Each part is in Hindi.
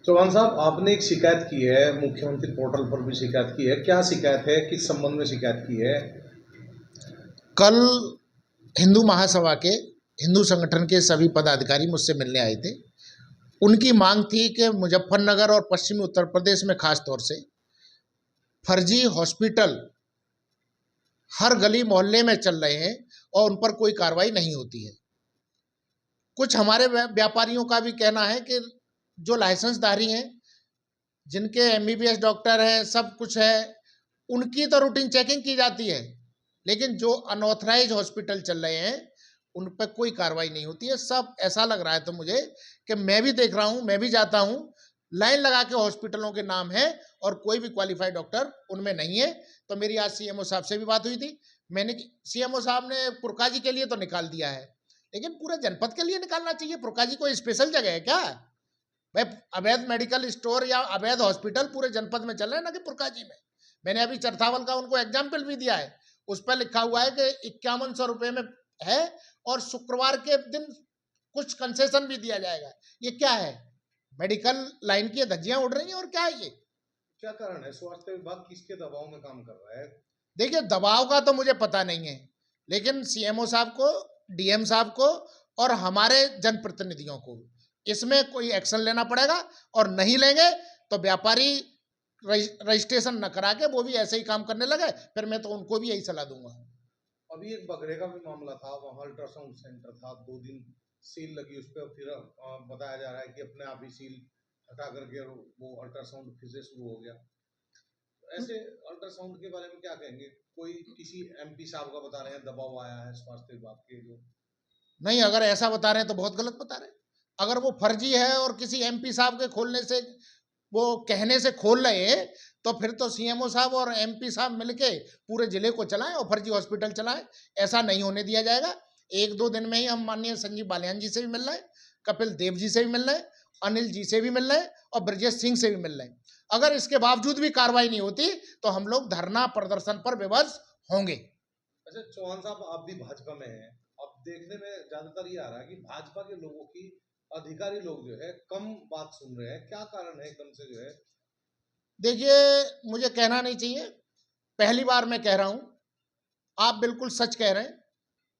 चौहान साहब, आपने एक शिकायत की है, मुख्यमंत्री पोर्टल पर भी शिकायत की है। क्या शिकायत है, किस संबंध में शिकायत की है? कल हिंदू महासभा के हिंदू संगठन के सभी पदाधिकारी मुझसे मिलने आए थे। उनकी मांग थी कि मुजफ्फरनगर और पश्चिमी उत्तर प्रदेश में खास तौर से फर्जी हॉस्पिटल हर गली मोहल्ले में चल रहे हैं और उन पर कोई कार्रवाई नहीं होती है। कुछ हमारे व्यापारियों का भी कहना है कि जो लाइसेंसधारी हैं, जिनके एमबीबीएस डॉक्टर हैं, सब कुछ है, उनकी तो रूटीन चेकिंग की जाती है, लेकिन जो अनऑथराइज हॉस्पिटल चल रहे हैं उन पर कोई कार्रवाई नहीं होती है। सब ऐसा लग रहा है तो मुझे कि मैं भी देख रहा हूं, मैं भी जाता हूं, लाइन लगा के हॉस्पिटलों के नाम है और कोई भी क्वालिफाइड डॉक्टर उनमें नहीं है। तो मेरी आज सीएमओ साहब से भी बात हुई थी। मैंने सीएमओ साहब ने पुरकाजी के लिए तो निकाल दिया है, लेकिन पूरे जनपद के लिए निकालना चाहिए। पुरकाजी कोई स्पेशल जगह है क्या भाई? अवैध मेडिकल स्टोर या अवैध हॉस्पिटल पूरे जनपद में चल रहे हैं, ना कि पुरकाजी में। मैंने अभी चरथावल का उनको एग्जाम्पल भी दिया है, उस पर लिखा हुआ है कि 5100 रुपए में है और शुक्रवार के दिन कुछ कंसेशन भी दिया जाएगा। ये क्या है? मेडिकल लाइन की धज्जियां उड़ रही हैं और क्या है ये? क्या कारण है? स्वास्थ्य विभाग किसके दबाव में काम कर रहा है? देखिए, दबाव का तो मुझे पता नहीं है, लेकिन सीएमओ साहब को, डीएम साहब को और हमारे जनप्रतिनिधियों को इसमें कोई एक्शन लेना पड़ेगा। और नहीं लेंगे तो व्यापारी रजिस्ट्रेशन न करा के वो भी ऐसे ही काम करने लगे, फिर मैं तो उनको भी यही सलाह दूंगा। अभी एक बगरे का भी मामला था, वहाँ अल्ट्रासाउंड सेंटर था, 2 दिन सील लगी उस पर, फिर बताया जा रहा है कि अपने आप ही सील हटा करके वो अल्ट्रासाउंड फिर से शुरू हो गया। ऐसे अल्ट्रासाउंड के बारे में क्या कहेंगे? कोई किसी एमपी साहब का बता रहे हैं दबाव आया है स्वास्थ्य विभाग के जो। नहीं, अगर ऐसा बता रहे हैं तो बहुत गलत बता रहे हैं। अगर वो फर्जी है और किसी एमपी साहब के खोलने से, वो कहने से खोल रहे हैं, तो फिर तो सीएमओ साहब और एमपी साहब मिलके पूरे जिले को चलाएं और फर्जी हॉस्पिटल चलाएं। ऐसा नहीं होने दिया जाएगा। 1-2 दिन में ही हम माननीय संजीव बालियान जी से भी मिल रहे हैं, कपिल देव जी से भी मिल रहे हैं, अनिल जी से भी मिल रहे हैं और ब्रजेश सिंह से भी मिल रहे हैं। अगर इसके बावजूद भी कार्रवाई नहीं होती तो हम लोग धरना प्रदर्शन पर विवश होंगे। अच्छा चौहान साहब, आप भी भाजपा में हैं। अब देखने में ज्यादातर ये आ रहा है कि भाजपा के लोगों की, अधिकारी लोग जो है कम बात सुन रहे हैं। क्या कारण है एकदम से जो है? देखिए, मुझे कहना नहीं चाहिए, पहली बार मैं कह रहा हूं, आप बिल्कुल सच कह रहे हैं।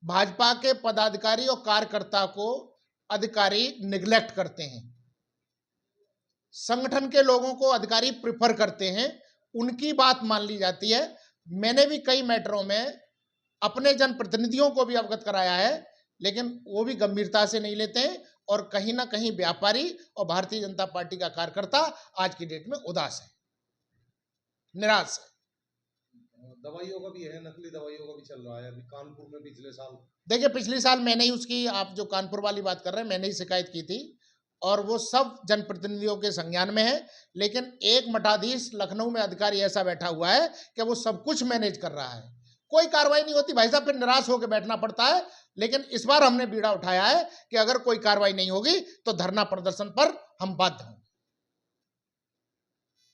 भाजपा के पदाधिकारी और कार्यकर्ता को अधिकारी निग्लेक्ट करते हैं, संगठन के लोगों को अधिकारी प्रिफर करते हैं, उनकी बात मान ली जाती है। मैंने भी कई मैटरों में अपने जनप्रतिनिधियों को भी अवगत कराया है, लेकिन वो भी गंभीरता से नहीं लेते हैं और कहीं ना कहीं व्यापारी और भारतीय जनता पार्टी का कार्यकर्ता आज की डेट में उदास है, निराश है। दवाइयों का भी है, नकली दवाइयों का भी चल रहा है। अभी कानपुर में पिछले साल, देखिए, पिछले साल मैंने ही उसकी, आप जो कानपुर वाली बात कर रहे हैं, मैंने ही शिकायत की थी और वो सब जनप्रतिनिधियों के संज्ञान में है। लेकिन एक मठाधीश लखनऊ में अधिकारी ऐसा बैठा हुआ है कि वो सब कुछ मैनेज कर रहा है, कोई कार्रवाई नहीं होती भाई साहब, फिर निराश होकर बैठना पड़ता है। लेकिन इस बार हमने बीड़ा उठाया है कि अगर कोई कार्रवाई नहीं होगी तो धरना प्रदर्शन पर हम बाध्य होंगे।